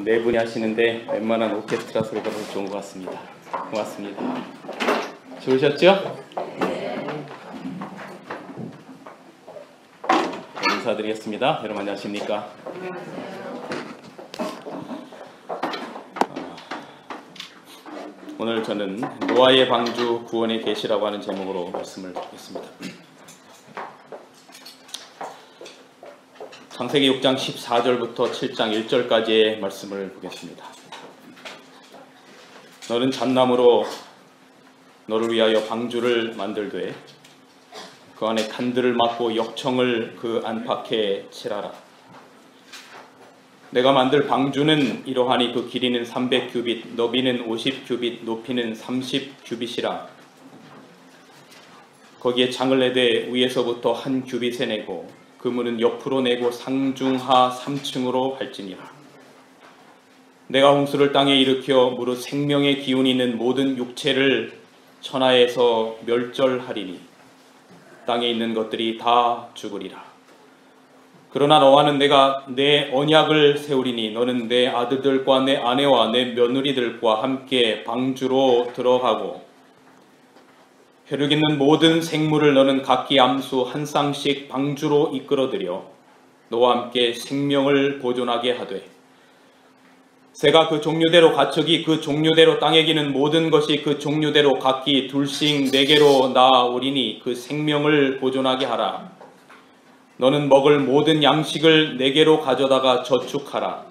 네 분이 하시는데 웬만한 오케스트라 소리보다 더 좋은 것 같습니다. 고맙습니다. 좋으셨죠? 인사드리겠습니다. 여러분 안녕하십니까? 오늘 저는 노아의 방주 구원의 계시라고 하는 제목으로 말씀을 드리겠습니다. 창세기 6장 14절부터 7장 1절까지의 말씀을 보겠습니다. 너는 잣나무로 너를 위하여 방주를 만들되 그 안에 칸들을 막고 역청을 그 안팎에 칠하라. 내가 만들 방주는 이러하니 그 길이는 300규빗, 너비는 50규빗, 높이는 30규빗이라. 거기에 창을 내되 위에서부터 한 규빗에 내고 그 문은 옆으로 내고 상중하 3층으로 할지니라. 내가 홍수를 땅에 일으켜 무릇 생명의 기운이 있는 모든 육체를 천하에서 멸절하리니 땅에 있는 것들이 다 죽으리라. 그러나 너와는 내가 내 언약을 세우리니 너는 내 아들들과 내 아내와 내 며느리들과 함께 방주로 들어가고 혈육 있는 모든 생물을 너는 각기 암수 한 쌍씩 방주로 이끌어들여 너와 함께 생명을 보존하게 하되 새가 그 종류대로 가축이 그 종류대로 땅에 기는 모든 것이 그 종류대로 각기 둘씩 네개로 나아오리니 그 생명을 보존하게 하라. 너는 먹을 모든 양식을 네개로 가져다가 저축하라.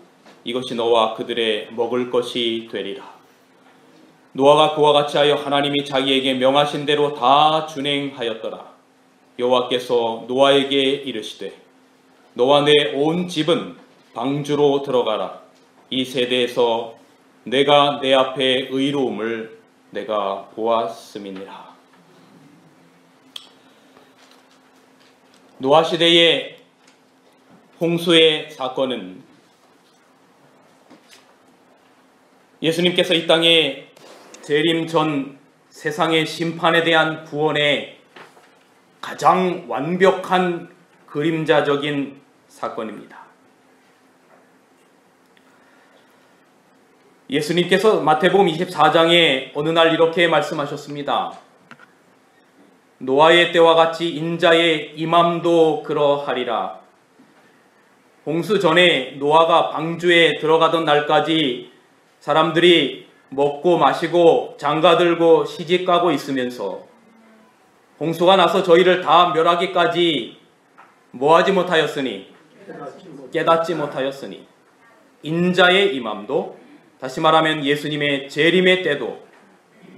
이것이 너와 그들의 먹을 것이 되리라. 노아가 그와 같이 하여 하나님이 자기에게 명하신 대로 다 준행하였더라. 여호와께서 노아에게 이르시되 너와 내 온 집은 방주로 들어가라. 이 세대에서 내가 내 앞에 의로움을 내가 보았음이니라. 노아 시대의 홍수의 사건은 예수님께서 이 땅에 재림 전 세상의 심판에 대한 구원의 가장 완벽한 그림자적인 사건입니다. 예수님께서 마태복음 24장에 어느 날 이렇게 말씀하셨습니다. 노아의 때와 같이 인자의 임함도 그러하리라. 홍수 전에 노아가 방주에 들어가던 날까지 사람들이 먹고 마시고 장가들고 시집가고 있으면서 홍수가 나서 저희를 다 멸하기까지 뭐하지 못하였으니? 깨닫지 못하였으니 인자의 임함도, 다시 말하면 예수님의 재림의 때도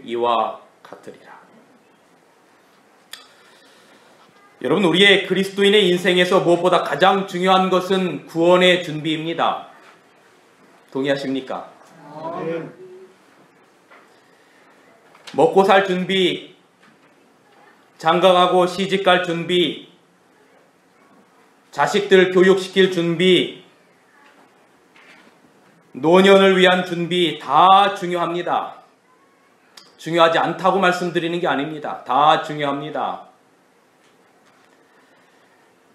이와 같으리라. 여러분, 우리의 그리스도인의 인생에서 무엇보다 가장 중요한 것은 구원의 준비입니다. 동의하십니까? 먹고 살 준비, 장가가고 시집갈 준비, 자식들 교육시킬 준비, 노년을 위한 준비 다 중요합니다. 중요하지 않다고 말씀드리는 게 아닙니다. 다 중요합니다.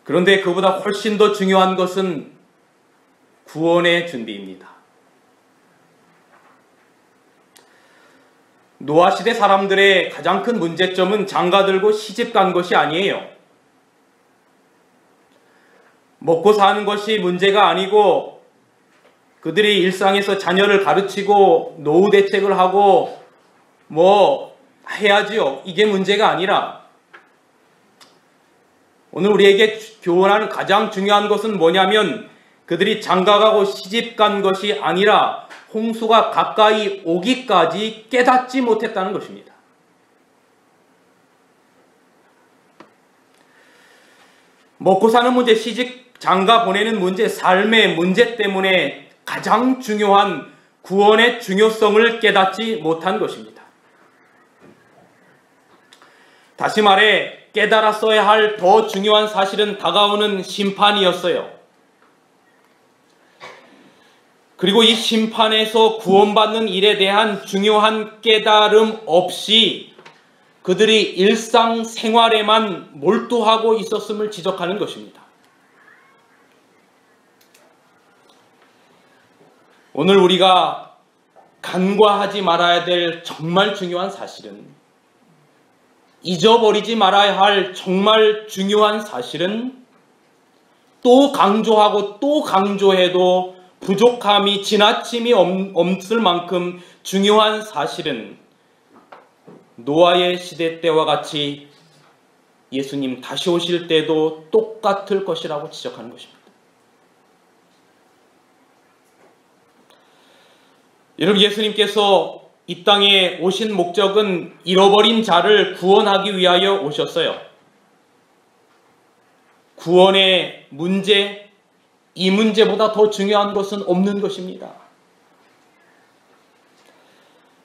그런데 그보다 훨씬 더 중요한 것은 구원의 준비입니다. 노아 시대 사람들의 가장 큰 문제점은 장가들고 시집간 것이 아니에요. 먹고 사는 것이 문제가 아니고 그들이 일상에서 자녀를 가르치고 노후 대책을 하고 뭐 해야지요. 이게 문제가 아니라 오늘 우리에게 교훈하는 가장 중요한 것은 뭐냐면 그들이 장가가고 시집간 것이 아니라 홍수가 가까이 오기까지 깨닫지 못했다는 것입니다. 먹고 사는 문제, 시집, 장가 보내는 문제, 삶의 문제 때문에 가장 중요한 구원의 중요성을 깨닫지 못한 것입니다. 다시 말해 깨달았어야 할 더 중요한 사실은 다가오는 심판이었어요. 그리고 이 심판에서 구원받는 일에 대한 중요한 깨달음 없이 그들이 일상생활에만 몰두하고 있었음을 지적하는 것입니다. 오늘 우리가 간과하지 말아야 될 정말 중요한 사실은, 잊어버리지 말아야 할 정말 중요한 사실은, 또 강조하고 또 강조해도 부족함이 지나침이 없을 만큼 중요한 사실은 노아의 시대 때와 같이 예수님 다시 오실 때도 똑같을 것이라고 지적하는 것입니다. 여러분, 예수님께서 이 땅에 오신 목적은 잃어버린 자를 구원하기 위하여 오셨어요. 구원의 문제, 이 문제보다 더 중요한 것은 없는 것입니다.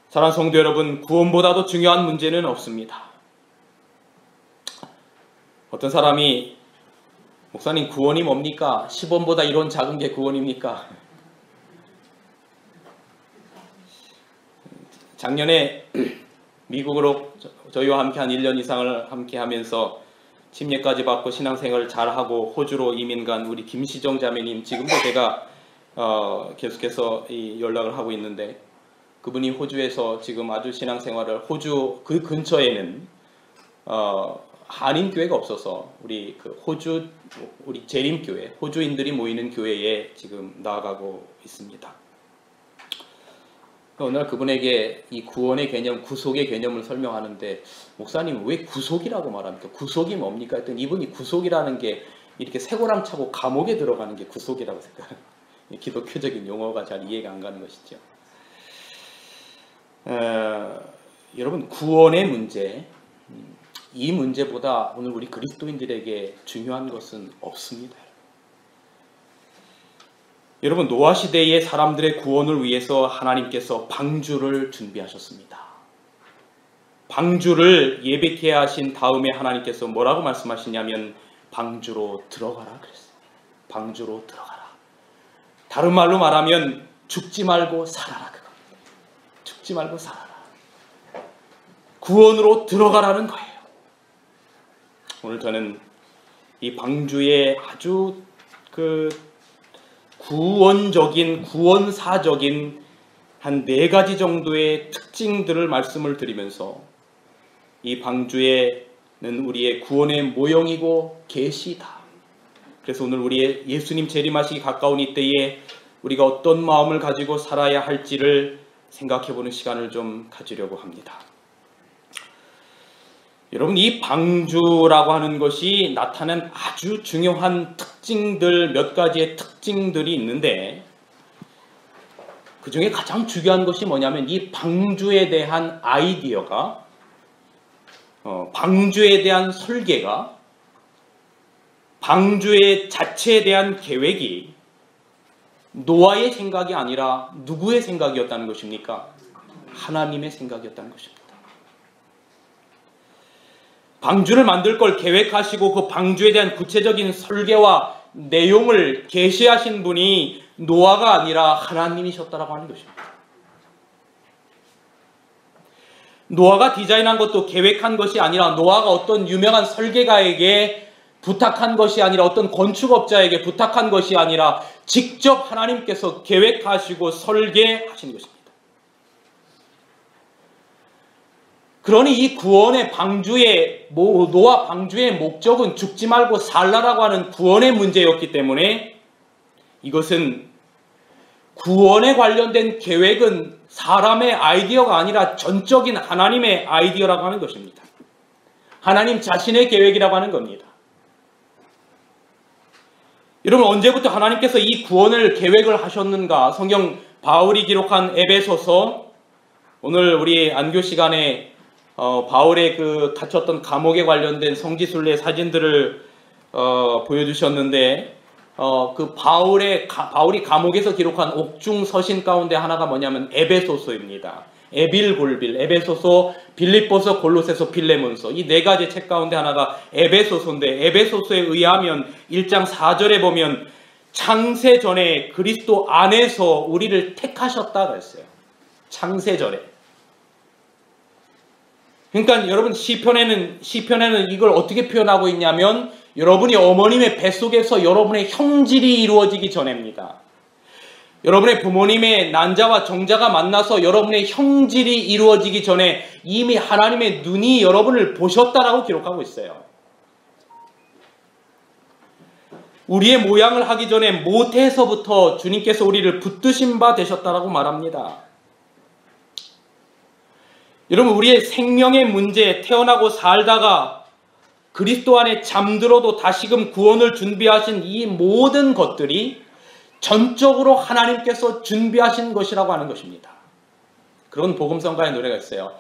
사랑하는 성도 여러분, 구원보다도 중요한 문제는 없습니다. 어떤 사람이 목사님 구원이 뭡니까? 10원보다 이런 작은 게 구원입니까? 작년에 미국으로 저희와 함께 한 1년 이상을 함께 하면서 침례까지 받고 신앙생활을 잘하고 호주로 이민 간 우리 김시정 자매님, 지금도 제가 계속해서 연락을 하고 있는데, 그분이 호주에서 지금 아주 신앙생활을, 호주 그 근처에는 한인교회가 없어서 우리 우리 재림교회, 호주인들이 모이는 교회에 지금 나아가고 있습니다. 어느 날 그분에게 이 구원의 개념, 구속의 개념을 설명하는데, 목사님 왜 구속이라고 말합니까? 구속이 뭡니까? 했더니 이분이 구속이라는 게 이렇게 쇠고랑 차고 감옥에 들어가는 게 구속이라고 생각해요. 기독교적인 용어가 잘 이해가 안 가는 것이죠. 여러분, 구원의 문제, 이 문제보다 오늘 우리 그리스도인들에게 중요한 것은 없습니다. 여러분, 노아 시대의 사람들의 구원을 위해서 하나님께서 방주를 준비하셨습니다. 방주를 예비케 하신 다음에 하나님께서 뭐라고 말씀하시냐면 방주로 들어가라 그랬어요. 방주로 들어가라. 다른 말로 말하면 죽지 말고 살아라 그겁니다. 죽지 말고 살아라. 구원으로 들어가라는 거예요. 오늘 저는 이 방주의 아주 구원사적인 한 4가지 정도의 특징들을 말씀을 드리면서, 이 방주에는 우리의 구원의 모형이고 계시다. 그래서 오늘 우리의 예수님 재림하시기 가까운 이때에 우리가 어떤 마음을 가지고 살아야 할지를 생각해보는 시간을 좀 가지려고 합니다. 여러분, 이 방주라고 하는 것이 나타낸 아주 중요한 특징들, 몇 가지의 특징들이 있는데, 그 중에 가장 중요한 것이 뭐냐면 이 방주에 대한 아이디어가, 방주에 대한 설계가, 방주의 자체에 대한 계획이 노아의 생각이 아니라 누구의 생각이었다는 것입니까? 하나님의 생각이었다는 것입니다. 방주를 만들 걸 계획하시고 그 방주에 대한 구체적인 설계와 내용을 계시하신 분이 노아가 아니라 하나님이셨다라고 하는 것입니다. 노아가 디자인한 것도 계획한 것이 아니라, 노아가 어떤 유명한 설계가에게 부탁한 것이 아니라, 어떤 건축업자에게 부탁한 것이 아니라 직접 하나님께서 계획하시고 설계하신 것입니다. 그러니 이 구원의 방주의, 노아 방주의 목적은 죽지 말고 살라라고 하는 구원의 문제였기 때문에, 이것은 구원에 관련된 계획은 사람의 아이디어가 아니라 전적인 하나님의 아이디어라고 하는 것입니다. 하나님 자신의 계획이라고 하는 겁니다. 여러분, 언제부터 하나님께서 이 구원을 계획을 하셨는가? 성경 바울이 기록한 에베소서, 오늘 우리 안교 시간에 바울의 그 갇혔던 감옥에 관련된 성지순례 사진들을 보여주셨는데, 그 바울이 감옥에서 기록한 옥중 서신 가운데 하나가 뭐냐면 에베소서입니다. 에빌골빌, 에베소서, 빌립보서, 골로새서, 빌레몬서, 이 4가지 책 가운데 하나가 에베소서인데, 에베소서에 의하면 1장 4절에 보면 창세 전에 그리스도 안에서 우리를 택하셨다 그랬어요. 창세 전에. 그러니까 여러분, 시편에는 이걸 어떻게 표현하고 있냐면, 여러분이 어머님의 뱃속에서 여러분의 형질이 이루어지기 전에입니다. 여러분의 부모님의 난자와 정자가 만나서 여러분의 형질이 이루어지기 전에 이미 하나님의 눈이 여러분을 보셨다라고 기록하고 있어요. 우리의 모양을 하기 전에 모태에서부터 주님께서 우리를 붙드신 바 되셨다라고 말합니다. 여러분, 우리의 생명의 문제, 태어나고 살다가 그리스도 안에 잠들어도 다시금 구원을 준비하신 이 모든 것들이 전적으로 하나님께서 준비하신 것이라고 하는 것입니다. 그런 복음성가의 노래가 있어요.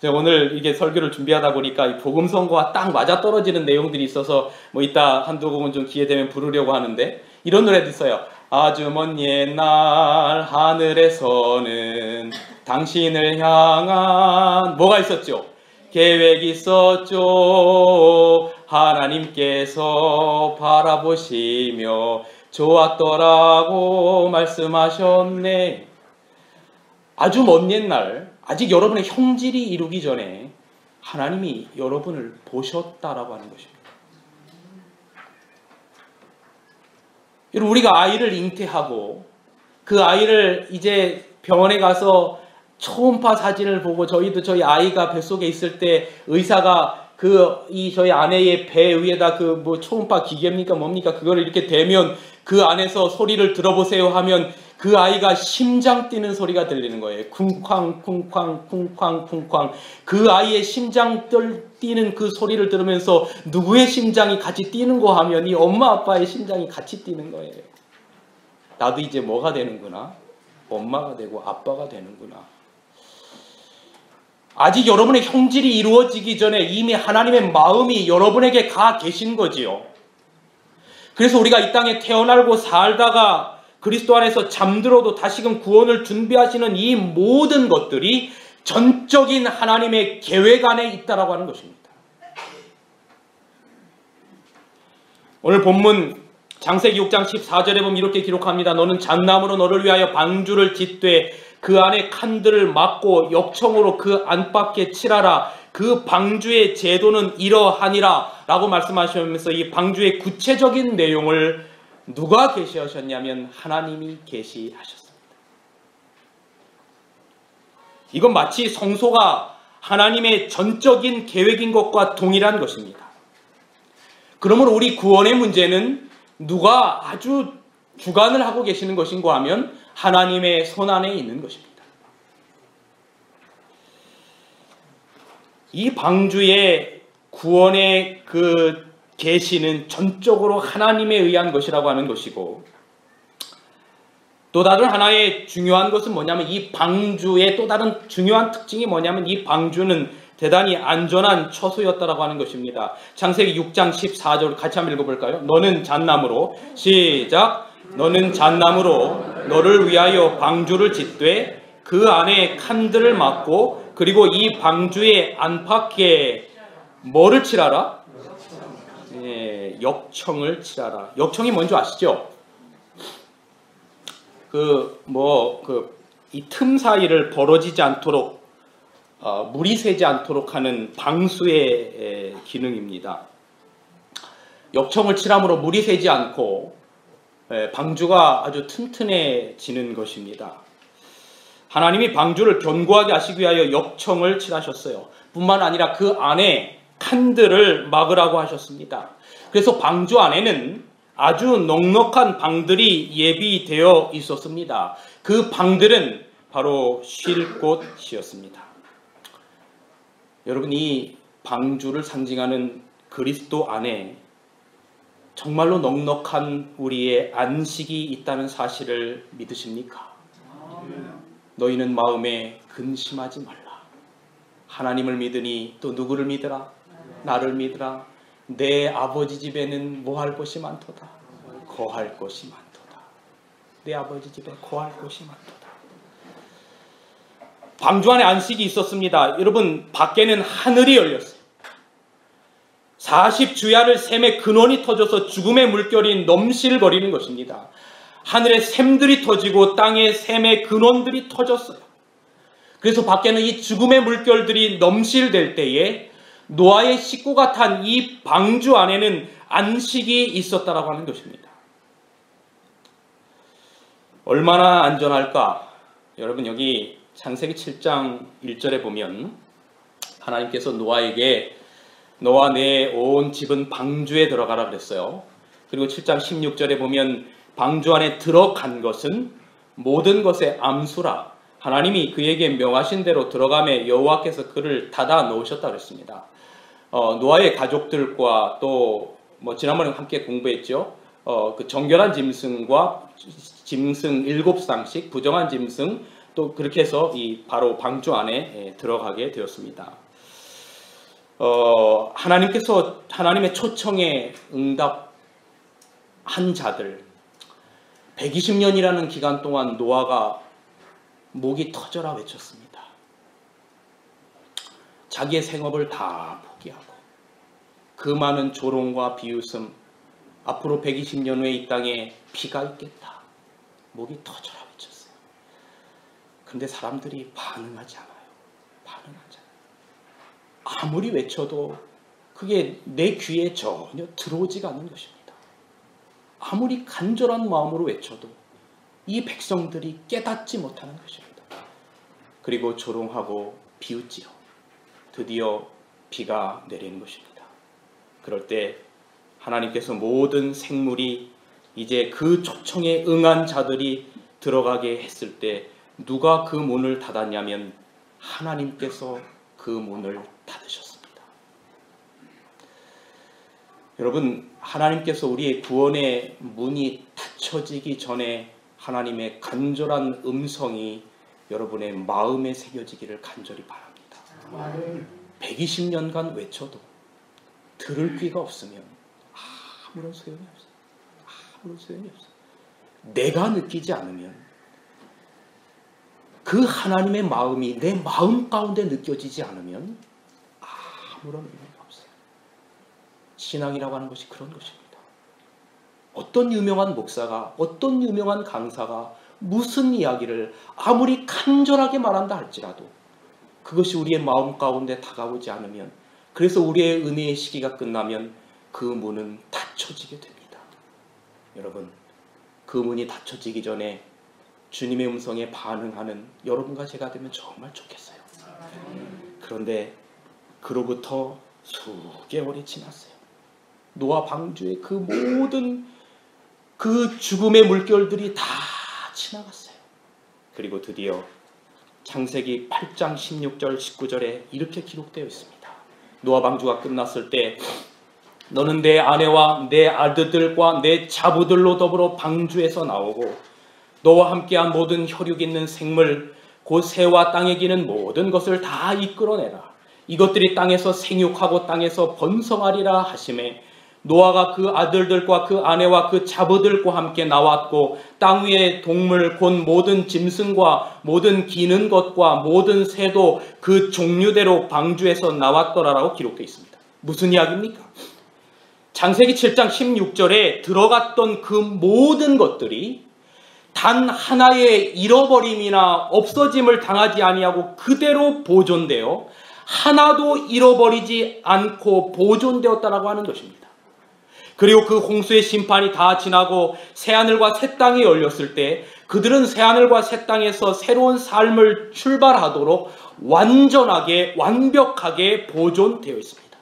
제가 오늘 이게 설교를 준비하다 보니까 이 복음성가와 딱 맞아떨어지는 내용들이 있어서 뭐 이따 한두 곡은 좀 기회 되면 부르려고 하는데, 이런 노래도 있어요. 아주 먼 옛날 하늘에서는 당신을 향한 뭐가 있었죠? 계획이 있었죠. 하나님께서 바라보시며 좋았더라고 말씀하셨네. 아주 먼 옛날, 아직 여러분의 형질이 이루기 전에 하나님이 여러분을 보셨다라고 하는 것입니다. 여러분, 우리가 아이를 잉태하고 그 아이를 이제 병원에 가서 초음파 사진을 보고, 저희도 저희 아이가 뱃속에 있을 때 의사가 저희 아내의 배 위에다 초음파 기계입니까 뭡니까 그걸 이렇게 대면 그 안에서 소리를 들어보세요 하면 그 아이가 심장 뛰는 소리가 들리는 거예요. 쿵쾅 쿵쾅 쿵쾅 쿵쾅. 그 아이의 심장 뛰는 그 소리를 들으면서 누구의 심장이 같이 뛰는 거 하면 이 엄마 아빠의 심장이 같이 뛰는 거예요. 나도 이제 뭐가 되는구나? 엄마가 되고 아빠가 되는구나. 아직 여러분의 형질이 이루어지기 전에 이미 하나님의 마음이 여러분에게 가 계신 거지요. 그래서 우리가 이 땅에 태어나고 살다가 그리스도 안에서 잠들어도 다시금 구원을 준비하시는 이 모든 것들이 전적인 하나님의 계획 안에 있다라고 하는 것입니다. 오늘 본문 창세기 6장 14절에 보면 이렇게 기록합니다. 너는 잣나무로 너를 위하여 방주를 짓되 그 안에 칸들을 막고 역청으로 그 안팎에 칠하라. 그 방주의 제도는 이러하니라 라고 말씀하시면서 이 방주의 구체적인 내용을 누가 계시하셨냐면 하나님이 계시하셨습니다. 이건 마치 성소가 하나님의 전적인 계획인 것과 동일한 것입니다. 그러므로 우리 구원의 문제는 누가 아주 주관을 하고 계시는 것인가 하면 하나님의 손 안에 있는 것입니다. 이 방주의 구원의 그 계시는 전적으로 하나님에 의한 것이라고 하는 것이고, 또 다른 하나의 중요한 것은 뭐냐면 이 방주의 또 다른 중요한 특징이 뭐냐면 이 방주는 대단히 안전한 처소였다라고 하는 것입니다. 창세기 6장 14절 같이 한번 읽어볼까요? 너는 잣나무로 시작. 너는 잣나무로 너를 위하여 방주를 짓되 그 안에 칸들을 막고 그리고 이 방주의 안팎에 뭐를 칠하라? 역청을 칠하라. 역청이 뭔지 아시죠? 이 틈 사이를 벌어지지 않도록 물이 새지 않도록 하는 방수의 기능입니다. 역청을 칠함으로 물이 새지 않고 방주가 아주 튼튼해지는 것입니다. 하나님이 방주를 견고하게 하시기 위하여 역청을 칠하셨어요. 뿐만 아니라 그 안에 칸들을 막으라고 하셨습니다. 그래서 방주 안에는 아주 넉넉한 방들이 예비되어 있었습니다. 그 방들은 바로 쉴 곳이었습니다. 여러분, 이 방주를 상징하는 그리스도 안에 정말로 넉넉한 우리의 안식이 있다는 사실을 믿으십니까? 너희는 마음에 근심하지 말라. 하나님을 믿으니 또 누구를 믿으라? 나를 믿으라. 내 아버지 집에는 뭐 할 것이 많도다. 거할 것이 많도다. 내 아버지 집에 거할 것이 많도다. 방주 안에 안식이 있었습니다. 여러분, 밖에는 하늘이 열렸어요. 40주야를 샘의 근원이 터져서 죽음의 물결이 넘실거리는 것입니다. 하늘에 샘들이 터지고 땅에 샘의 근원들이 터졌어요. 그래서 밖에는 이 죽음의 물결들이 넘실댈 때에 노아의 식구가 탄 이 방주 안에는 안식이 있었다라고 하는 것입니다. 얼마나 안전할까? 여러분 여기 창세기 7장 1절에 보면 하나님께서 노아에게 너와 내 온 집은 방주에 들어가라 그랬어요. 그리고 7장 16절에 보면 방주 안에 들어간 것은 모든 것의 암수라. 하나님이 그에게 명하신 대로 들어가매 여호와께서 그를 닫아 놓으셨다 그랬습니다. 노아의 가족들과 또 지난번에 함께 공부했죠. 그 정결한 짐승과 짐승 7쌍씩, 부정한 짐승, 또 그렇게 해서 바로 방주 안에 들어가게 되었습니다. 하나님께서 하나님의 초청에 응답한 자들, 120년이라는 기간 동안 노아가 목이 터져라 외쳤습니다. 자기의 생업을 다 포기하고 그 많은 조롱과 비웃음, 앞으로 120년 후에 이 땅에 비가 있겠다, 목이 터져라 외쳤어요. 근데 사람들이 반응하지 않아요. 반응하지 않아요. 아무리 외쳐도 그게 내 귀에 전혀 들어오지가 않는 것입니다. 아무리 간절한 마음으로 외쳐도 이 백성들이 깨닫지 못하는 것입니다. 그리고 조롱하고 비웃지요. 드디어 비가 내리는 것입니다. 그럴 때 하나님께서 모든 생물이 이제 그 초청에 응한 자들이 들어가게 했을 때 누가 그 문을 닫았냐면 하나님께서 그 문을 닫으셨습니다. 여러분, 하나님께서 우리의 구원의 문이 닫혀지기 전에 하나님의 간절한 음성이 여러분의 마음에 새겨지기를 간절히 바랍니다. 120년간 외쳐도 들을 귀가 없으면 아무런 소용이 없어요. 아무런 소용이 없어요. 내가 느끼지 않으면, 그 하나님의 마음이 내 마음 가운데 느껴지지 않으면 아무런 의미가 없어요. 신앙이라고 하는 것이 그런 것입니다. 어떤 유명한 목사가, 어떤 유명한 강사가 무슨 이야기를 아무리 간절하게 말한다 할지라도 그것이 우리의 마음 가운데 다가오지 않으면, 그래서 우리의 은혜의 시기가 끝나면 그 문은 닫혀지게 됩니다. 여러분, 그 문이 닫혀지기 전에 주님의 음성에 반응하는 여러분과 제가 되면 정말 좋겠어요. 그런데 그로부터 수개월이 지났어요. 노아 방주의 그 모든 그 죽음의 물결들이 다 지나갔어요. 그리고 드디어 창세기 8장 16절 19절에 이렇게 기록되어 있습니다. 노아 방주가 끝났을 때 너는 내 아내와 내 아들들과 내 자부들로 더불어 방주에서 나오고 너와 함께한 모든 혈육 있는 생물 곧 새와 땅에 기는 모든 것을 다 이끌어내라. 이것들이 땅에서 생육하고 땅에서 번성하리라 하시매 노아가 그 아들들과 그 아내와 그 자부들과 함께 나왔고 땅 위의 동물 곧 모든 짐승과 모든 기는 것과 모든 새도 그 종류대로 방주에서 나왔더라라고 기록되어 있습니다. 무슨 이야기입니까? 창세기 7장 16절에 들어갔던 그 모든 것들이 단 하나의 잃어버림이나 없어짐을 당하지 아니하고 그대로 보존되어 하나도 잃어버리지 않고 보존되었다라고 하는 것입니다. 그리고 그 홍수의 심판이 다 지나고 새하늘과 새 땅이 열렸을 때 그들은 새하늘과 새 땅에서 새로운 삶을 출발하도록 완전하게 완벽하게 보존되어 있습니다.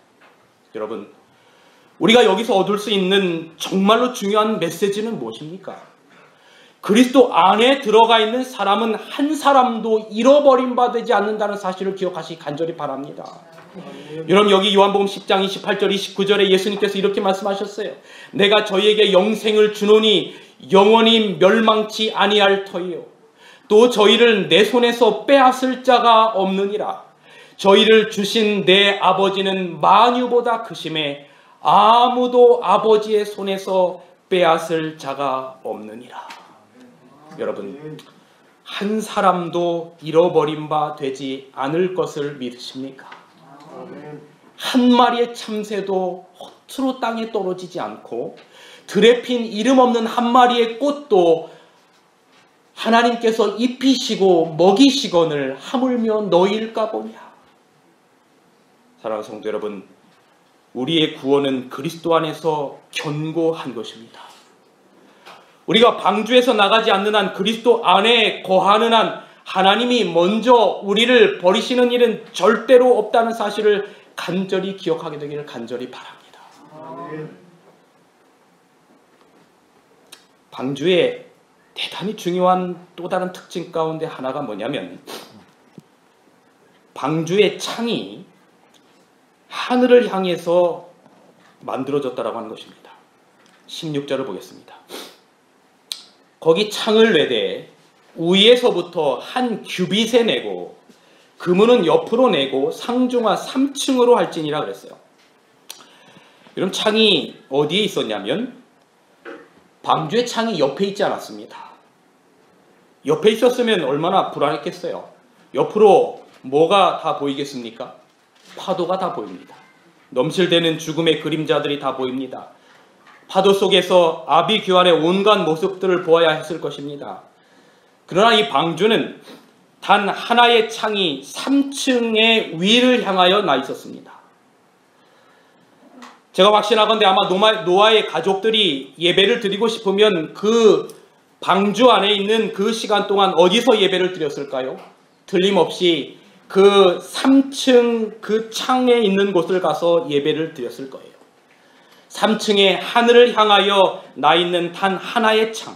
여러분, 우리가 여기서 얻을 수 있는 정말로 중요한 메시지는 무엇입니까? 그리스도 안에 들어가 있는 사람은 한 사람도 잃어버림 바 되지 않는다는 사실을 기억하시기 간절히 바랍니다. 여러분, 여기 요한복음 10장 28절 29절에 예수님께서 이렇게 말씀하셨어요. 내가 저희에게 영생을 주노니 영원히 멸망치 아니할 터이요 또 저희를 내 손에서 빼앗을 자가 없느니라. 저희를 주신 내 아버지는 만유보다 크심에 아무도 아버지의 손에서 빼앗을 자가 없느니라. 여러분, 한 사람도 잃어버린 바 되지 않을 것을 믿으십니까? 한 마리의 참새도 허투루 땅에 떨어지지 않고 들에 핀 이름 없는 한 마리의 꽃도 하나님께서 입히시고 먹이시거늘 하물며 너희일까 보냐. 사랑하는 성도 여러분, 우리의 구원은 그리스도 안에서 견고한 것입니다. 우리가 방주에서 나가지 않는 한, 그리스도 안에 거하는 한 하나님이 먼저 우리를 버리시는 일은 절대로 없다는 사실을 간절히 기억하게 되기를 간절히 바랍니다. 방주의 대단히 중요한 또 다른 특징 가운데 하나가 뭐냐면, 방주의 창이 하늘을 향해서 만들어졌다라고 하는 것입니다. 16절을 보겠습니다. 거기 창을 내되 위에서부터 한 규빗에 내고 그문은 옆으로 내고 상중하 3층으로 할지니라 그랬어요. 여러분, 창이 어디에 있었냐면 방주의 창이 옆에 있지 않았습니다. 옆에 있었으면 얼마나 불안했겠어요. 옆으로 뭐가 다 보이겠습니까? 파도가 다 보입니다. 넘실대는 죽음의 그림자들이 다 보입니다. 파도 속에서 아비규환의 온갖 모습들을 보아야 했을 것입니다. 그러나 이 방주는 단 하나의 창이 3층의 위를 향하여 나 있었습니다. 제가 확신하건대 아마 노아의 가족들이 예배를 드리고 싶으면 그 방주 안에 있는 그 시간 동안 어디서 예배를 드렸을까요? 틀림없이 그 3층 그 창에 있는 곳을 가서 예배를 드렸을 거예요. 3층의 하늘을 향하여 나 있는 단 하나의 창,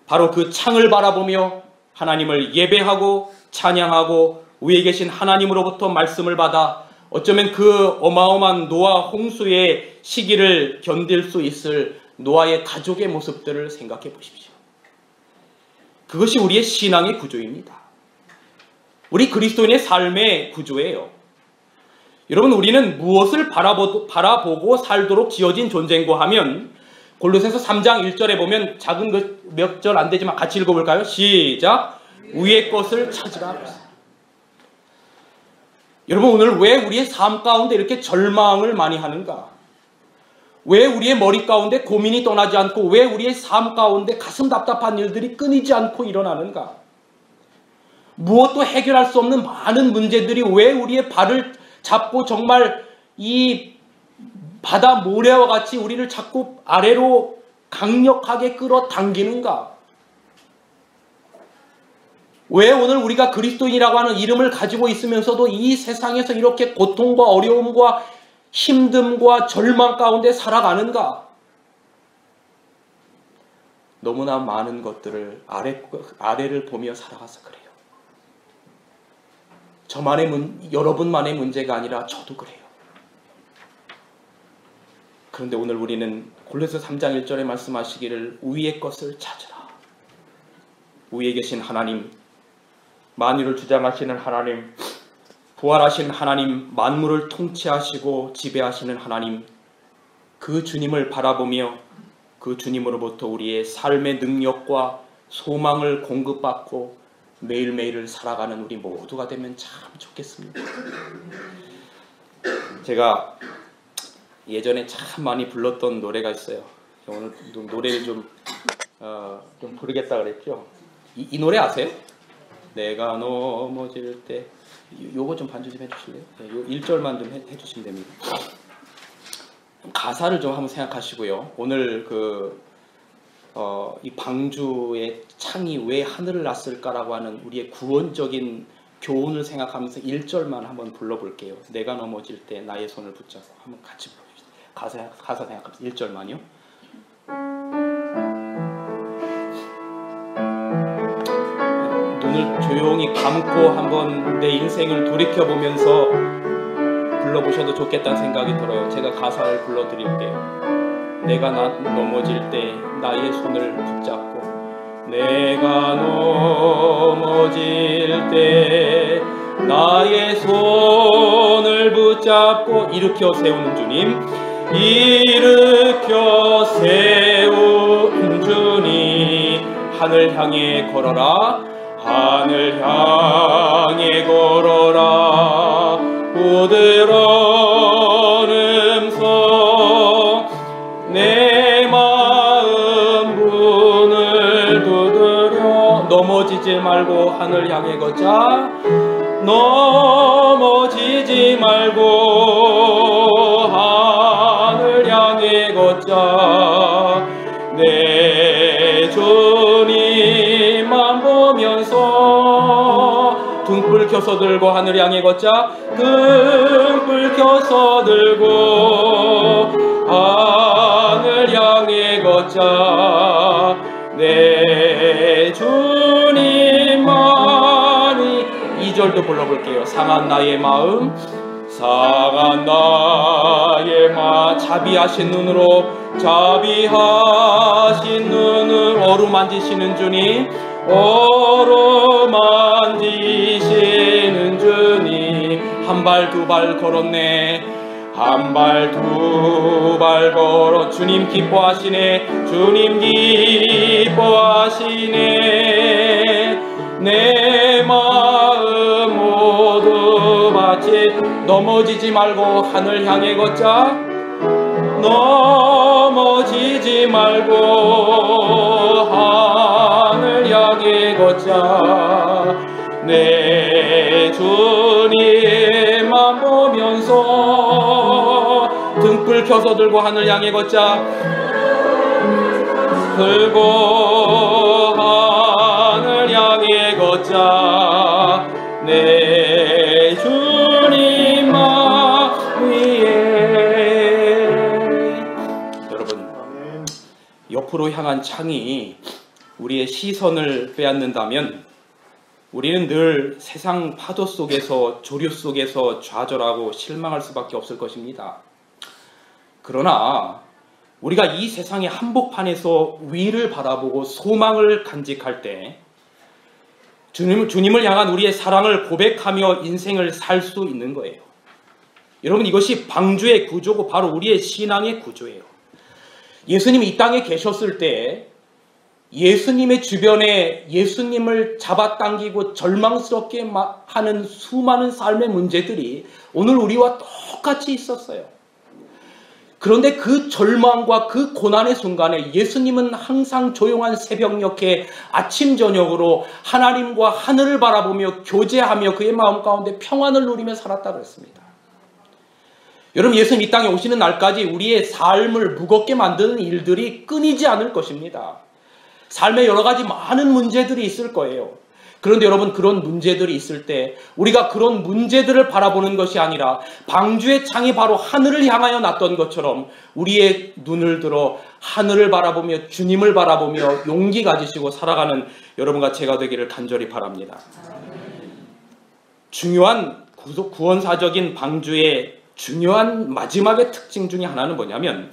바로 그 창을 바라보며 하나님을 예배하고 찬양하고 위에 계신 하나님으로부터 말씀을 받아 어쩌면 그 어마어마한 노아 홍수의 시기를 견딜 수 있을 노아의 가족의 모습들을 생각해 보십시오. 그것이 우리의 신앙의 구조입니다. 우리 그리스도인의 삶의 구조예요. 여러분, 우리는 무엇을 바라보고 살도록 지어진 존재인고 하면 골로새서 3장 1절에 보면 작은 몇 절 안 되지만 같이 읽어볼까요? 시작! 위의 것을 찾으라. 여러분, 오늘 왜 우리의 삶 가운데 이렇게 절망을 많이 하는가? 왜 우리의 머리 가운데 고민이 떠나지 않고 왜 우리의 삶 가운데 가슴 답답한 일들이 끊이지 않고 일어나는가? 무엇도 해결할 수 없는 많은 문제들이 왜 우리의 발을 잡고 정말 이 바다 모래와 같이 우리를 자꾸 아래로 강력하게 끌어당기는가? 왜 오늘 우리가 그리스도인이라고 하는 이름을 가지고 있으면서도 이 세상에서 이렇게 고통과 어려움과 힘듦과 절망 가운데 살아가는가? 너무나 많은 것들을 아래를 보며 살아가서 그래요. 여러분만의 문제가 아니라 저도 그래요. 그런데 오늘 우리는 골로새 3장 1절에 말씀하시기를 위의 것을 찾으라. 위에 계신 하나님, 만유를 주장하시는 하나님, 부활하신 하나님, 만물을 통치하시고 지배하시는 하나님, 그 주님을 바라보며 그 주님으로부터 우리의 삶의 능력과 소망을 공급받고 매일매일을 살아가는 우리 모두가 되면 참 좋겠습니다. 제가 예전에 참 많이 불렀던 노래가 있어요. 오늘 노래를 좀 부르겠다 그랬죠. 이 노래 아세요? 내가 넘어질 때, 요거 좀 반주 좀 해주실래요? 네, 요 1절만 좀 해주시면 됩니다. 가사를 좀 한번 생각하시고요. 오늘 이 방주의 창이 왜 하늘을 났을까라고 하는 우리의 구원적인 교훈을 생각하면서 1절만 한번 불러볼게요. 내가 넘어질 때 나의 손을 붙잡고 한번 같이 불러봅시다. 가사 생각하면서 1절만요. 눈을 조용히 감고 한번 내 인생을 돌이켜보면서 불러보셔도 좋겠다는 생각이 들어요. 제가 가사를 불러드릴게요. 내가 넘어질 때 나의 손을 붙잡고, 내가 넘어질 때 나의 손을 붙잡고, 일으켜 세우는 주님, 일으켜 세운 주님, 하늘 향해 걸어라, 하늘 향해 걸어라, 부드러운 음성 내 마음 문을 두드려. 넘어지지 말고 하늘 향해 걷자, 넘어지지 말고 하늘 향해 걷자. 내 내 주님만 보면서 등불 켜서 들고 하늘 향해 걷자. 등불 켜서 들고 하늘 향해 걷자. 내 주님만이. 2절도 불러볼게요. 상한 나의 마음, 상한 나의 마음, 자비하신 눈으로, 자비하신 눈을 어루만지시는 주님, 어루만지시는 주님. 한 발 두 발 걸었네. 한 발 두 발 걸어. 주님 기뻐하시네. 주님 기뻐하시네. 내 마음 모두 바치. 넘어지지 말고 하늘 향해 걷자. 넘어지지 말고 하늘 향해 걷자. 내 주님만 보면서 등불 켜서 들고 하늘 향해 걷자. 들고 하늘 향해 걷자. 내 주님만 위해. 여러분, 옆으로 향한 창이 우리의 시선을 빼앗는다면 우리는 늘 세상 파도 속에서, 조류 속에서 좌절하고 실망할 수밖에 없을 것입니다. 그러나 우리가 이 세상의 한복판에서 위를 바라보고 소망을 간직할 때 주님을 향한 우리의 사랑을 고백하며 인생을 살 수 있는 거예요. 여러분, 이것이 방주의 구조고 바로 우리의 신앙의 구조예요. 예수님이 이 땅에 계셨을 때 예수님의 주변에 예수님을 잡아당기고 절망스럽게 하는 수많은 삶의 문제들이 오늘 우리와 똑같이 있었어요. 그런데 그 절망과 그 고난의 순간에 예수님은 항상 조용한 새벽녘에 아침 저녁으로 하나님과 하늘을 바라보며 교제하며 그의 마음 가운데 평안을 누리며 살았다고 했습니다. 여러분, 예수님 이 땅에 오시는 날까지 우리의 삶을 무겁게 만드는 일들이 끊이지 않을 것입니다. 삶에 여러 가지 많은 문제들이 있을 거예요. 그런데 여러분, 그런 문제들이 있을 때 우리가 그런 문제들을 바라보는 것이 아니라 방주의 창이 바로 하늘을 향하여 놨던 것처럼 우리의 눈을 들어 하늘을 바라보며 주님을 바라보며 용기 가지시고 살아가는 여러분과 제가 되기를 간절히 바랍니다. 중요한 구원사적인 방주의 중요한 마지막의 특징 중에 하나는 뭐냐면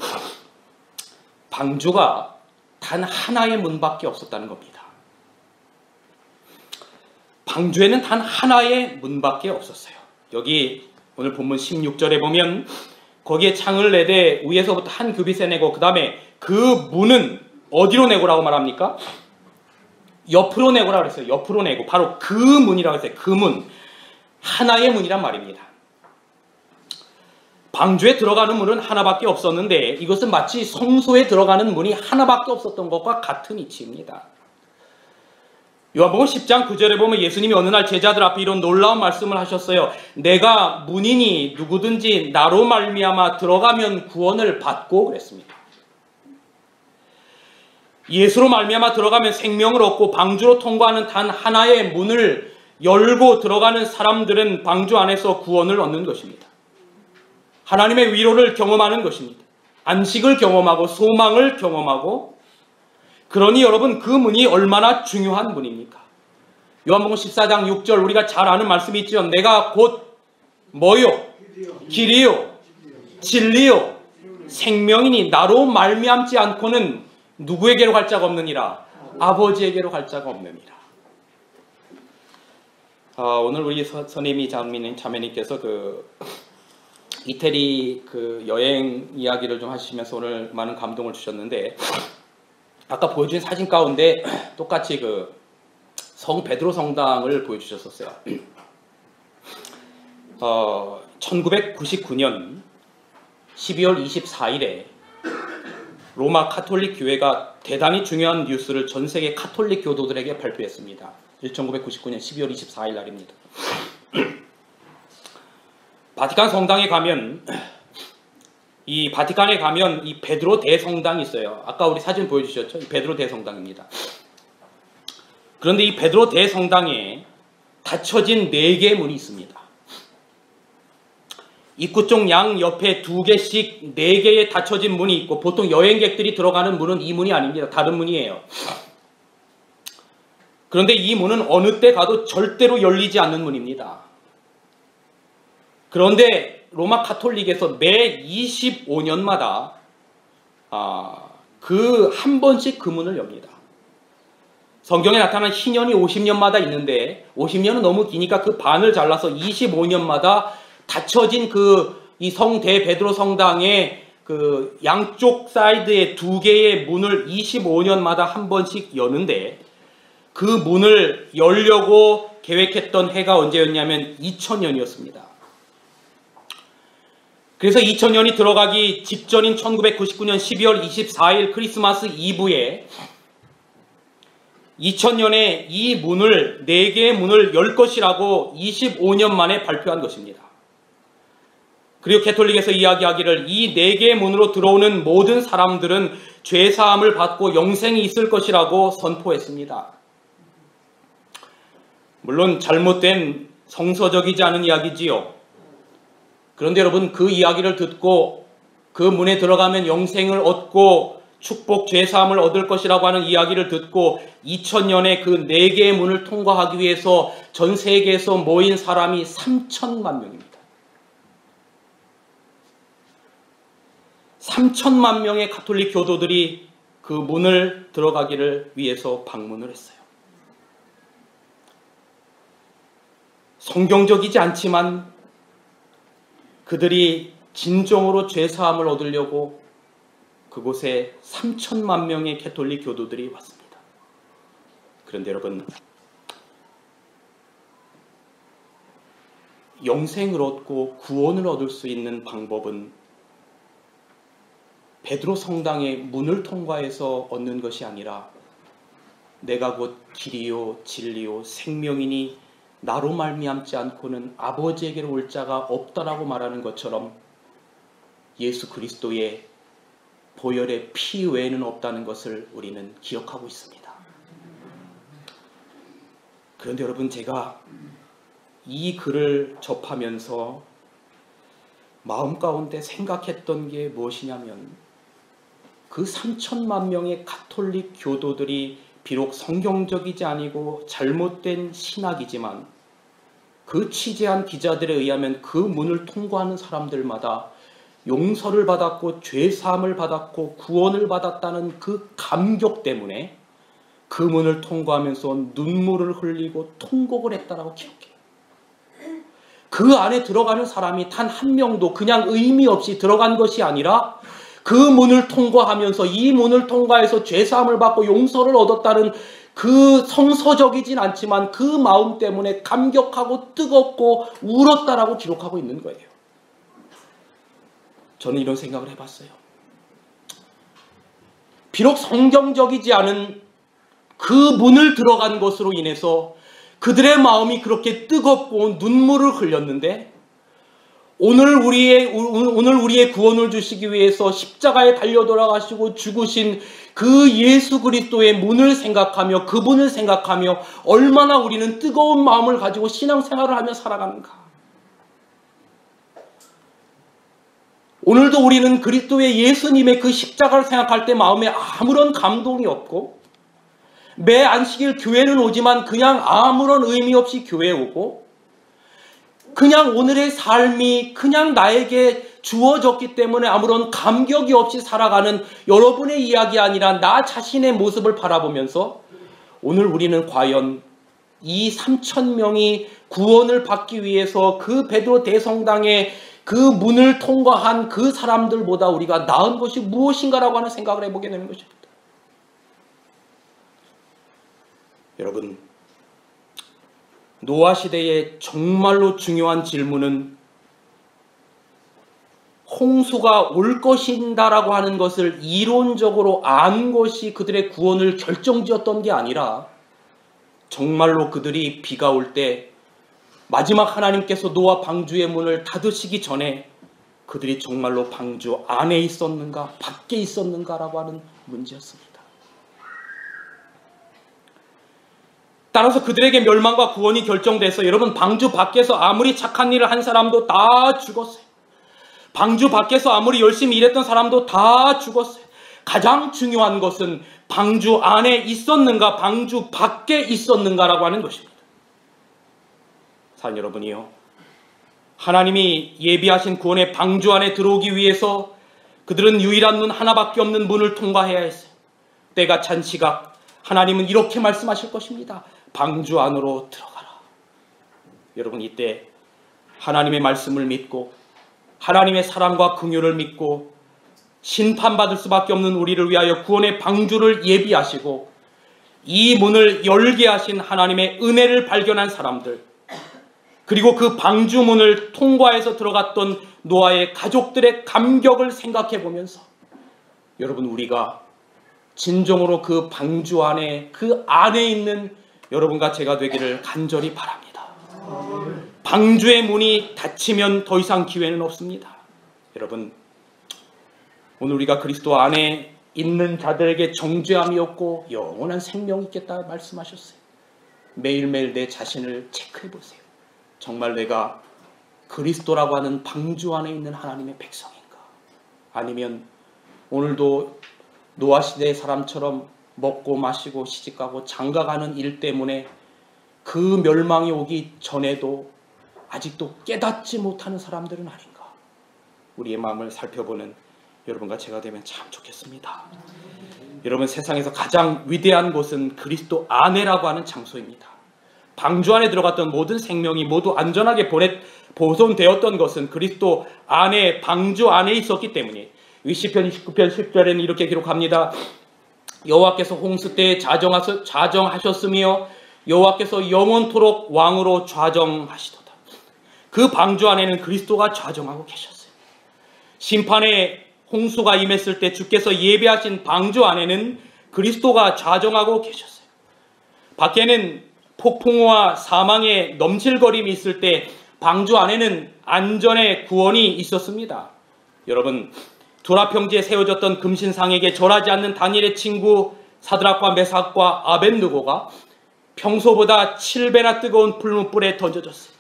방주가 단 하나의 문밖에 없었다는 겁니다. 방주에는 단 하나의 문밖에 없었어요. 여기 오늘 본문 16절에 보면 거기에 창을 내되 위에서부터 한 규빗에 내고 그 다음에 그 문은 어디로 내고라고 말합니까? 옆으로 내고라고 그랬어요. 옆으로 내고. 바로 그 문이라고 했어요. 그 문. 하나의 문이란 말입니다. 방주에 들어가는 문은 하나밖에 없었는데 이것은 마치 성소에 들어가는 문이 하나밖에 없었던 것과 같은 이치입니다. 요한복음 10장 9절에 보면 예수님이 어느 날 제자들 앞에 이런 놀라운 말씀을 하셨어요. 내가 문이니 누구든지 나로 말미암아 들어가면 구원을 받고 그랬습니다. 예수로 말미암아 들어가면 생명을 얻고 방주로 통과하는 단 하나의 문을 열고 들어가는 사람들은 방주 안에서 구원을 얻는 것입니다. 하나님의 위로를 경험하는 것입니다. 안식을 경험하고 소망을 경험하고. 그러니 여러분, 그 문이 얼마나 중요한 문입니까? 요한복음 14장 6절 우리가 잘 아는 말씀이 있죠. 내가 곧 뭐요? 길이요 진리요 생명이니 나로 말미암지 않고는 누구에게로 갈 자가 없느니라. 아버지에게로 갈 자가 없느니라. 오늘 우리 선임이 자매님께서 이태리 여행 이야기를 좀 하시면서 오늘 많은 감동을 주셨는데, 아까 보여준 사진 가운데 똑같이 성 베드로 성당을 보여주셨었어요. 1999년 12월 24일에 로마 카톨릭 교회가 대단히 중요한 뉴스를 전 세계 카톨릭 교도들에게 발표했습니다. 1999년 12월 24일 날입니다. 바티칸 성당에 가면 이 바티칸에 가면 이 베드로 대성당이 있어요. 아까 우리 사진 보여주셨죠? 이 베드로 대성당입니다. 그런데 이 베드로 대성당에 닫혀진 4개의 문이 있습니다. 입구 쪽 양 옆에 2개씩 4개의 닫혀진 문이 있고, 보통 여행객들이 들어가는 문은 이 문이 아닙니다. 다른 문이에요. 그런데 이 문은 어느 때 가도 절대로 열리지 않는 문입니다. 그런데 로마 카톨릭에서 매 25년마다 그 한 번씩 그 문을 엽니다. 성경에 나타난 희년이 50년마다 있는데 50년은 너무 기니까 그 반을 잘라서 25년마다 닫혀진 이 성대 베드로 성당의 그 양쪽 사이드에 2개의 문을 25년마다 한 번씩 여는데, 그 문을 열려고 계획했던 해가 언제였냐면 2000년이었습니다. 그래서 2000년이 들어가기 직전인 1999년 12월 24일 크리스마스 이브에 2000년에 이 문을, 4개의 문을 열 것이라고 25년 만에 발표한 것입니다. 그리고 가톨릭에서 이야기하기를 이 4개의 문으로 들어오는 모든 사람들은 죄사함을 받고 영생이 있을 것이라고 선포했습니다. 물론 잘못된 성서적이지 않은 이야기지요. 그런데 여러분, 그 이야기를 듣고 그 문에 들어가면 영생을 얻고 축복 죄사함을 얻을 것이라고 하는 이야기를 듣고 2000년에 그 4개의 문을 통과하기 위해서 전 세계에서 모인 사람이 3천만 명입니다. 3천만 명의 가톨릭 교도들이 그 문을 들어가기를 위해서 방문을 했어요. 성경적이지 않지만 그들이 진정으로 죄사함을 얻으려고 그곳에 3천만 명의 가톨릭 교도들이 왔습니다. 그런데 여러분, 영생을 얻고 구원을 얻을 수 있는 방법은 베드로 성당의 문을 통과해서 얻는 것이 아니라 내가 곧 길이요 진리요 생명이니 나로 말미암지 않고는 아버지에게로 올 자가 없다라고 말하는 것처럼 예수 그리스도의 보혈의 피 외에는 없다는 것을 우리는 기억하고 있습니다. 그런데 여러분, 제가 이 글을 접하면서 마음 가운데 생각했던 게 무엇이냐면, 그 3천만 명의 가톨릭 교도들이 비록 성경적이지 아니고 잘못된 신학이지만 그 취재한 기자들에 의하면 그 문을 통과하는 사람들마다 용서를 받았고 죄사함을 받았고 구원을 받았다는 그 감격 때문에 그 문을 통과하면서 눈물을 흘리고 통곡을 했다라고 기록해요. 그 안에 들어가는 사람이 단 한 명도 그냥 의미 없이 들어간 것이 아니라 그 문을 통과하면서 이 문을 통과해서 죄사함을 받고 용서를 얻었다는 그 성서적이진 않지만 그 마음 때문에 감격하고 뜨겁고 울었다라고 기록하고 있는 거예요. 저는 이런 생각을 해봤어요. 비록 성경적이지 않은 그 문을 들어간 것으로 인해서 그들의 마음이 그렇게 뜨겁고 눈물을 흘렸는데, 오늘 우리의 구원을 주시기 위해서 십자가에 달려 돌아가시고 죽으신 그 예수 그리스도의 문을 생각하며 그분을 생각하며 얼마나 우리는 뜨거운 마음을 가지고 신앙생활을 하며 살아가는가. 오늘도 우리는 그리스도의 예수님의 그 십자가를 생각할 때 마음에 아무런 감동이 없고, 매 안식일 교회는 오지만 그냥 아무런 의미 없이 교회에 오고, 그냥 오늘의 삶이 그냥 나에게 주어졌기 때문에 아무런 감격이 없이 살아가는 여러분의 이야기 아니라 나 자신의 모습을 바라보면서 오늘 우리는 과연 이 3,000명이 구원을 받기 위해서 그 베드로 대성당의 그 문을 통과한 그 사람들보다 우리가 나은 것이 무엇인가라고 하는 생각을 해보게 되는 것입니다. 여러분, 노아 시대의 정말로 중요한 질문은 홍수가 올 것인다라고 하는 것을 이론적으로 안 것이 그들의 구원을 결정지었던 게 아니라, 정말로 그들이 비가 올 때 마지막 하나님께서 노아 방주의 문을 닫으시기 전에 그들이 정말로 방주 안에 있었는가 밖에 있었는가라고 하는 문제였습니다. 따라서 그들에게 멸망과 구원이 결정돼서 여러분 방주 밖에서 아무리 착한 일을 한 사람도 다 죽었어요. 방주 밖에서 아무리 열심히 일했던 사람도 다 죽었어요. 가장 중요한 것은 방주 안에 있었는가 방주 밖에 있었는가라고 하는 것입니다. 사랑 여러분이요, 하나님이 예비하신 구원의 방주 안에 들어오기 위해서 그들은 유일한 문 하나밖에 없는 문을 통과해야 했어요. 때가 찬 시각 하나님은 이렇게 말씀하실 것입니다. 방주 안으로 들어가라. 여러분, 이때 하나님의 말씀을 믿고 하나님의 사랑과 긍휼을 믿고 심판받을 수밖에 없는 우리를 위하여 구원의 방주를 예비하시고 이 문을 열게 하신 하나님의 은혜를 발견한 사람들, 그리고 그 방주문을 통과해서 들어갔던 노아의 가족들의 감격을 생각해 보면서 여러분, 우리가 진정으로 그 방주 안에 그 안에 있는 여러분과 제가 되기를 간절히 바랍니다. 방주의 문이 닫히면 더 이상 기회는 없습니다. 여러분, 오늘 우리가 그리스도 안에 있는 자들에게 정죄함이 없고 영원한 생명이 있겠다 말씀하셨어요. 매일매일 내 자신을 체크해 보세요. 정말 내가 그리스도라고 하는 방주 안에 있는 하나님의 백성인가? 아니면 오늘도 노아 시대의 사람처럼 먹고 마시고 시집가고 장가가는 일 때문에 그 멸망이 오기 전에도 아직도 깨닫지 못하는 사람들은 아닌가? 우리의 마음을 살펴보는 여러분과 제가 되면 참 좋겠습니다. 여러분, 세상에서 가장 위대한 곳은 그리스도 안에라고 하는 장소입니다. 방주 안에 들어갔던 모든 생명이 모두 안전하게 보존되었던 것은 그리스도 안에, 방주 안에 있었기 때문에 시편 29편 10절에는 이렇게 기록합니다. 여호와께서 홍수 때에 좌정하셨으며 여호와께서 영원토록 왕으로 좌정하시도다. 그 방주 안에는 그리스도가 좌정하고 계셨어요. 심판의 홍수가 임했을 때 주께서 예배하신 방주 안에는 그리스도가 좌정하고 계셨어요. 밖에는 폭풍우와 사망의 넘실거림이 있을 때 방주 안에는 안전의 구원이 있었습니다. 여러분, 두라평지에 세워졌던 금신상에게 절하지 않는 다니엘의 친구 사드락과 메삭과 아벳느고가 평소보다 7배나 뜨거운 풀무불에 던져졌어요.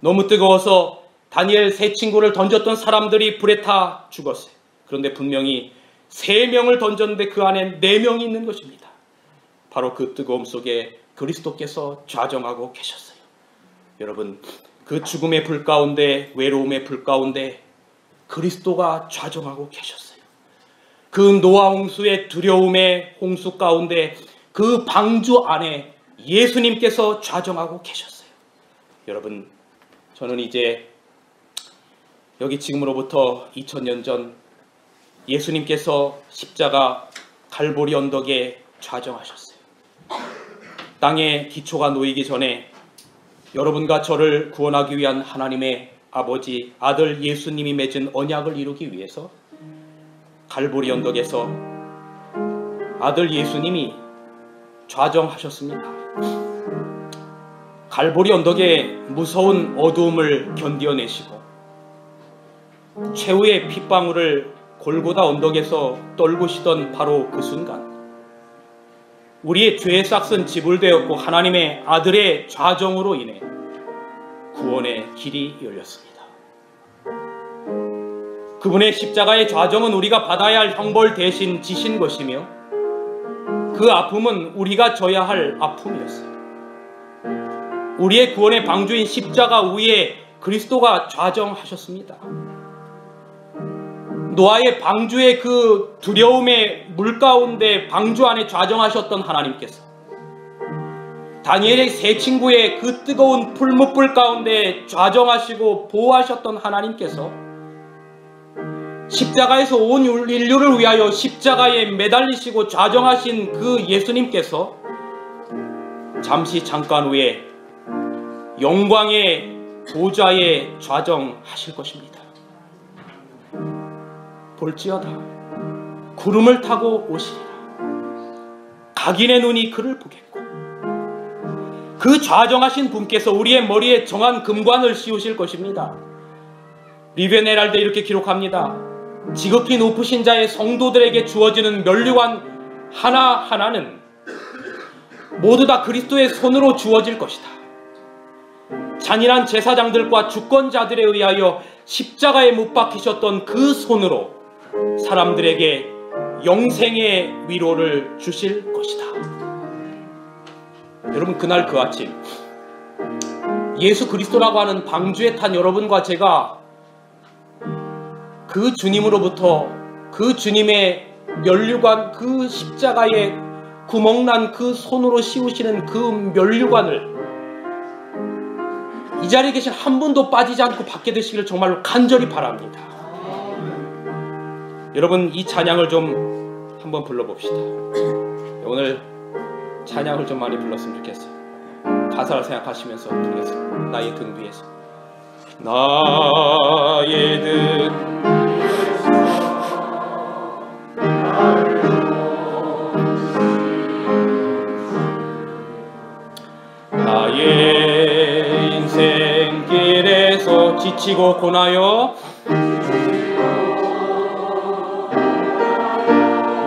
너무 뜨거워서 다니엘 세 친구를 던졌던 사람들이 불에 타 죽었어요. 그런데 분명히 3명을 던졌는데 그 안에 4명이 있는 것입니다. 바로 그 뜨거움 속에 그리스도께서 좌정하고 계셨어요. 여러분, 그 죽음의 불 가운데, 외로움의 불 가운데 그리스도가 좌정하고 계셨어요. 그 노아 홍수의 두려움의 홍수 가운데 그 방주 안에 예수님께서 좌정하고 계셨어요. 여러분, 저는 이제 여기 지금으로부터 2000년 전 예수님께서 십자가 갈보리 언덕에 좌정하셨어요. 땅에 기초가 놓이기 전에 여러분과 저를 구원하기 위한 하나님의 아버지, 아들 예수님이 맺은 언약을 이루기 위해서 갈보리 언덕에서 아들 예수님이 좌정하셨습니다. 갈보리 언덕의 무서운 어두움을 견뎌내시고 최후의 핏방울을 골고다 언덕에서 떨구시던 바로 그 순간 우리의 죄의 싹은 지불되었고 하나님의 아들의 좌정으로 인해 구원의 길이 열렸습니다. 그분의 십자가의 좌정은 우리가 받아야 할 형벌 대신 지신 것이며 그 아픔은 우리가 져야 할 아픔이었어요. 우리의 구원의 방주인 십자가 위에 그리스도가 좌정하셨습니다. 노아의 방주의 그 두려움의 물 가운데 방주 안에 좌정하셨던 하나님께서 다니엘의 세 친구의 그 뜨거운 풀무불 가운데 좌정하시고 보호하셨던 하나님께서 십자가에서 온 인류를 위하여 십자가에 매달리시고 좌정하신 그 예수님께서 잠깐 후에 영광의 보좌에 좌정하실 것입니다. 볼지어다 구름을 타고 오시리라. 각인의 눈이 그를 보겠고 그 좌정하신 분께서 우리의 머리에 정한 금관을 씌우실 것입니다. 리비언 헤럴드에 이렇게 기록합니다. 지극히 높으신 자의 성도들에게 주어지는 면류관 하나하나는 모두 다 그리스도의 손으로 주어질 것이다. 잔인한 제사장들과 주권자들에 의하여 십자가에 못 박히셨던 그 손으로 사람들에게 영생의 위로를 주실 것이다. 여러분, 그날 그 아침 예수 그리스도라고 하는 방주에 탄 여러분과 제가 그 주님으로부터, 그 주님의 면류관, 그 십자가에 구멍난 그 손으로 씌우시는 그 면류관을 이 자리에 계신 한 분도 빠지지 않고 받게 되시기를 정말로 간절히 바랍니다. 여러분, 이 찬양을 좀 한번 불러봅시다. 오늘 찬양을 좀 많이 불렀으면 좋겠어요. 가사를 생각하시면서 부르겠습니다. 나의 등 위에서. 나의 등 나의 인생길에서 지치고 고나여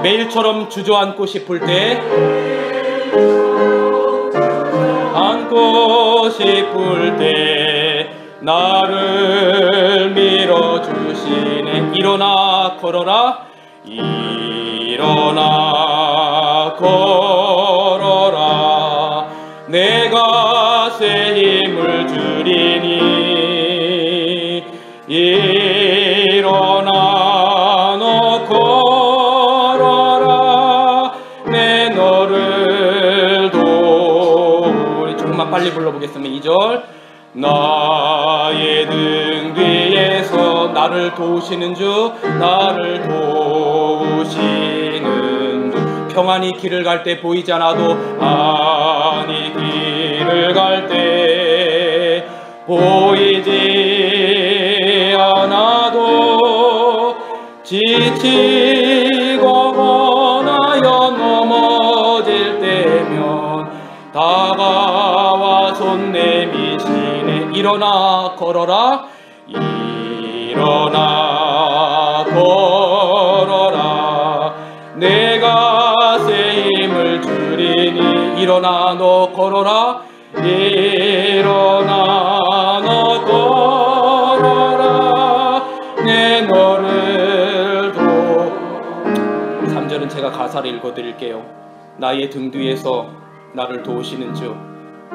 매일처럼 주저앉고 싶을 때, 앉고 싶을 때 나를 밀어주시네. 일어나 걸어라, 일어나 걸어라. 내가 새 힘을 주리니 일어나 너 걸어라. 내 너를 도우리. 조금만 빨리 불러보겠습니다. 2절. 나의 등 뒤에서 나를 도우시는 주, 나를 도우시는 주. 평안히 길을 갈 때 보이지 않아도, 아니 길을 갈 때 보이지 않아도 지치고 고나여 넘어질 때면 다가와 손 내미시네. 일어나 걸어라, 일어나 걸어라. 내가 새 힘을 주리니 일어나 너 걸어라, 일어나 너 걸어라. 내 너를 도. 3절은 제가 가사를 읽어드릴게요. 나의 등 뒤에서 나를 도우시는 주,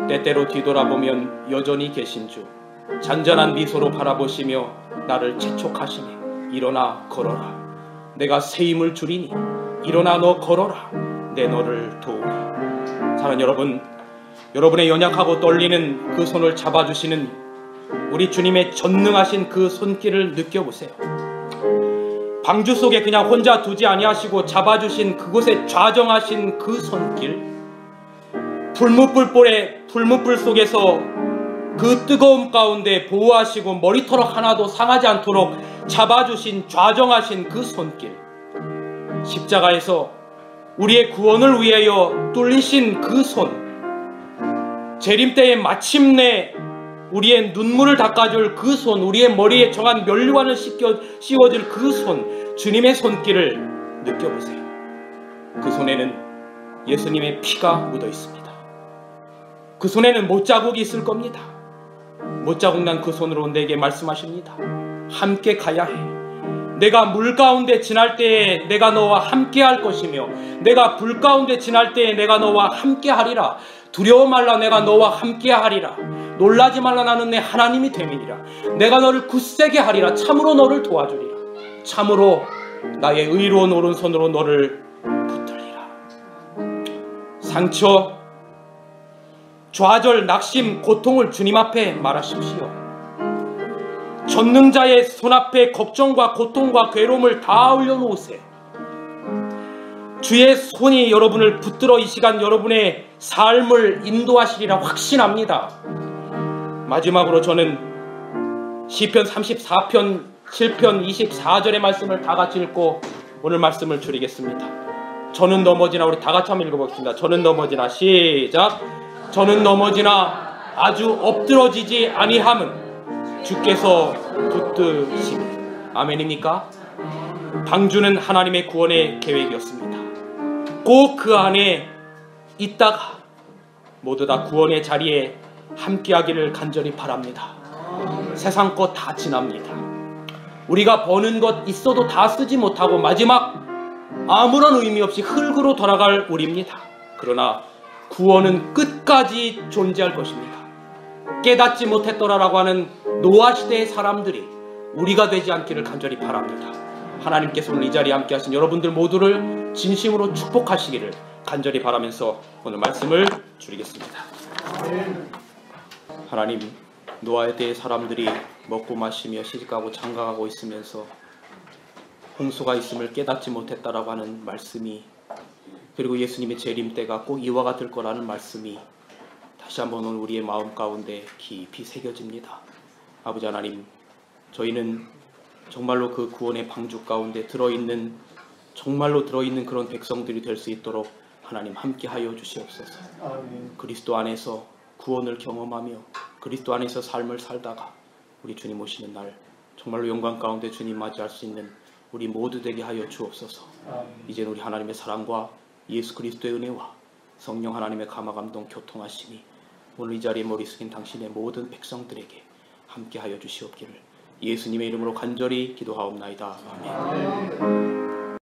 때때로 뒤돌아보면 여전히 계신 주, 잔잔한 미소로 바라보시며 나를 재촉하시네. 일어나 걸어라. 내가 새 힘을 주리니 일어나 너 걸어라. 내 너를 도우리. 사랑하는 여러분, 여러분의 연약하고 떨리는 그 손을 잡아주시는 우리 주님의 전능하신 그 손길을 느껴보세요. 방주 속에 그냥 혼자 두지 아니하시고 잡아주신 그곳에 좌정하신 그 손길, 풀무불 속에서 그 뜨거움 가운데 보호하시고 머리털 하나도 상하지 않도록 잡아주신 좌정하신 그 손길, 십자가에서 우리의 구원을 위하여 뚫리신 그 손, 재림 때에 마침내 우리의 눈물을 닦아줄 그 손, 우리의 머리에 정한 면류관을 씌워줄 그 손, 주님의 손길을 느껴보세요. 그 손에는 예수님의 피가 묻어 있습니다. 그 손에는 못자국이 있을 겁니다. 못자국 난 그 손으로 내게 말씀하십니다. 함께 가야 해. 내가 물 가운데 지날 때에 내가 너와 함께 할 것이며, 내가 불 가운데 지날 때에 내가 너와 함께 하리라. 두려워 말라, 내가 너와 함께 하리라. 놀라지 말라, 나는 내 하나님이 됨이니라. 내가 너를 굳세게 하리라. 참으로 너를 도와주리라. 참으로 나의 의로운 오른손으로 너를 붙들리라. 상처, 좌절, 낙심, 고통을 주님 앞에 말하십시오. 전능자의 손 앞에 걱정과 고통과 괴로움을 다 올려놓으세요. 주의 손이 여러분을 붙들어 이 시간 여러분의 삶을 인도하시리라 확신합니다. 마지막으로 저는 시편 34편 7편 24절의 말씀을 다 같이 읽고 오늘 말씀을 줄이겠습니다. 저는 넘어지나, 우리 다 같이 한번 읽어보겠습니다. 저는 넘어지나, 시작. 저는 넘어지나 아주 엎드러지지 아니함은 주께서 붙드시니. 아멘입니까? 방주는 하나님의 구원의 계획이었습니다. 꼭 그 안에 있다가 모두 다 구원의 자리에 함께하기를 간절히 바랍니다. 세상 것 다 지납니다. 우리가 버는 것 있어도 다 쓰지 못하고 마지막 아무런 의미 없이 흙으로 돌아갈 우리입니다. 그러나 구원은 끝까지 존재할 것입니다. 깨닫지 못했더라라고 하는 노아 시대의 사람들이 우리가 되지 않기를 간절히 바랍니다. 하나님께서 오늘 이 자리에 함께 하신 여러분들 모두를 진심으로 축복하시기를 간절히 바라면서 오늘 말씀을 드리겠습니다. 하나님, 노아에 대해 사람들이 먹고 마시며 시집가고 장가가고 있으면서 홍수가 있음을 깨닫지 못했다라고 하는 말씀이, 그리고 예수님의 재림 때가 꼭 이와 같을 거라는 말씀이 다시 한번 오늘 우리의 마음 가운데 깊이 새겨집니다. 아버지 하나님, 저희는 정말로 그 구원의 방주 가운데 정말로 들어있는 그런 백성들이 될 수 있도록 하나님 함께하여 주시옵소서. 그리스도 안에서 구원을 경험하며 그리스도 안에서 삶을 살다가 우리 주님 오시는 날 정말로 영광 가운데 주님 맞이할 수 있는 우리 모두 되게 하여 주옵소서. 이제 우리 하나님의 사랑과 예수 그리스도의 은혜와 성령 하나님의 감화 감동 교통하심이 오늘 이 자리에 머리 숙인 당신의 모든 백성들에게 함께하여 주시옵기를 예수님의 이름으로 간절히 기도하옵나이다. 아멘.